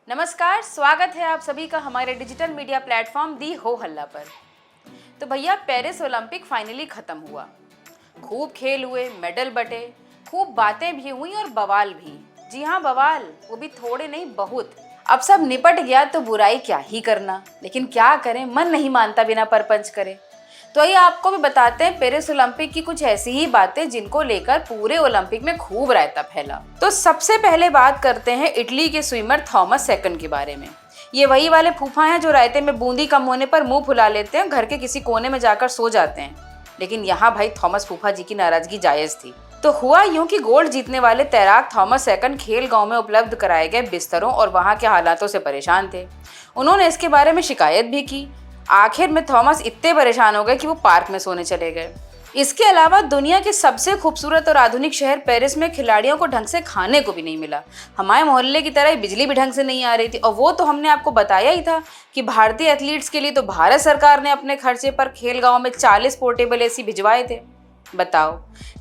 नमस्कार, स्वागत है आप सभी का हमारे डिजिटल मीडिया प्लेटफॉर्म दी हो हल्ला पर। तो भैया, पेरिस ओलंपिक फाइनली खत्म हुआ। खूब खेल हुए, मेडल बटे, खूब बातें भी हुई और बवाल भी। जी हाँ, बवाल, वो भी थोड़े नहीं बहुत। अब सब निपट गया तो बुराई क्या ही करना, लेकिन क्या करें, मन नहीं मानता बिना परपंच करे। तो आइए आपको भी बताते हैं पेरिस ओलंपिक की कुछ ऐसी ही बातें जिनको लेकर पूरे ओलंपिक में खूब रायता फैला। तो सबसे पहले बात करते हैं इटली के स्विमर थॉमस सेकंड के बारे में। ये वही वाले फूफा हैं जो रायते में बूंदी कम होने पर मुंह फुला लेते हैं, घर के किसी कोने में जाकर सो जाते हैं। लेकिन यहाँ भाई थॉमस फूफा जी की नाराजगी जायज थी। तो हुआ यूं कि गोल्ड जीतने वाले तैराक थॉमस सेकंड खेल गांव में उपलब्ध कराए गए बिस्तरों और वहां के हालातों से परेशान थे। उन्होंने इसके बारे में शिकायत भी की। आखिर में थॉमस इतने परेशान हो गए कि वो पार्क में सोने चले गए। इसके अलावा दुनिया के सबसे खूबसूरत और आधुनिक शहर पेरिस में खिलाड़ियों को ढंग से खाने को भी नहीं मिला। हमारे मोहल्ले की तरह बिजली भी ढंग से नहीं आ रही थी, और वो तो हमने आपको बताया ही था कि भारतीय एथलीट्स के लिए तो भारत सरकार ने अपने खर्चे पर खेल गांव में 40 पोर्टेबल एसी भिजवाए थे। बताओ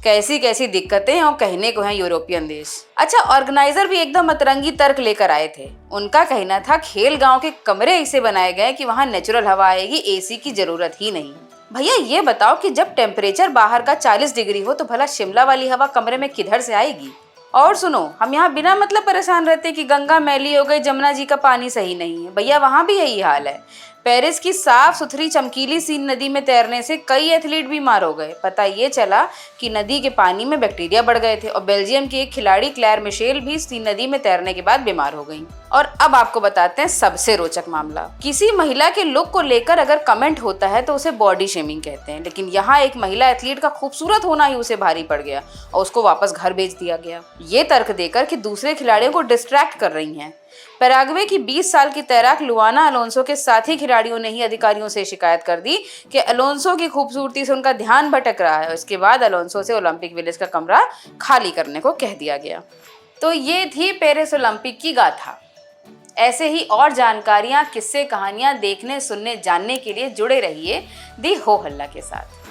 कैसी कैसी दिक्कतें और कहने को हैं यूरोपियन देश। अच्छा, ऑर्गेनाइजर भी एकदम अतरंगी तर्क लेकर आए थे। उनका कहना था खेल गांव के कमरे ऐसे बनाए गए कि वहां नेचुरल हवा आएगी, एसी की जरूरत ही नहीं। भैया ये बताओ कि जब टेम्परेचर बाहर का 40 डिग्री हो तो भला शिमला वाली हवा कमरे में किधर से आएगी। और सुनो, हम यहाँ बिना मतलब परेशान रहते कि गंगा मैली हो गई, जमुना जी का पानी सही नहीं है। भैया वहाँ भी यही हाल है। पेरिस की साफ सुथरी चमकीली सीन नदी में तैरने से कई एथलीट बीमार हो गए। पता ये चला कि नदी के पानी में बैक्टीरिया बढ़ गए थे, और बेल्जियम की एक खिलाड़ी क्लेयर मिशेल भी सीन नदी में तैरने के बाद बीमार हो गई। और अब आपको बताते हैं सबसे रोचक मामला। किसी महिला के लुक को लेकर अगर कमेंट होता है तो उसे बॉडी शेमिंग कहते हैं, लेकिन यहाँ एक महिला एथलीट का खूबसूरत होना ही उसे भारी पड़ गया और उसको वापस घर भेज दिया गया, ये तर्क देकर कि दूसरे खिलाड़ियों को डिस्ट्रैक्ट कर रही हैं। पैराग्वे की 20 साल की तैराक लुआना अलोंसो के साथी खिलाड़ियों ने ही अधिकारियों से शिकायत कर दी कि अलोंसो की खूबसूरती से उनका ध्यान भटक रहा है। इसके बाद अलोंसो से ओलंपिक विलेज का कमरा खाली करने को कह दिया गया। तो ये थी पेरिस ओलंपिक की गाथा। ऐसे ही और जानकारियां, किस्से, कहानियां देखने, सुनने, जानने के लिए जुड़े रहिए दी हो हल्ला के साथ।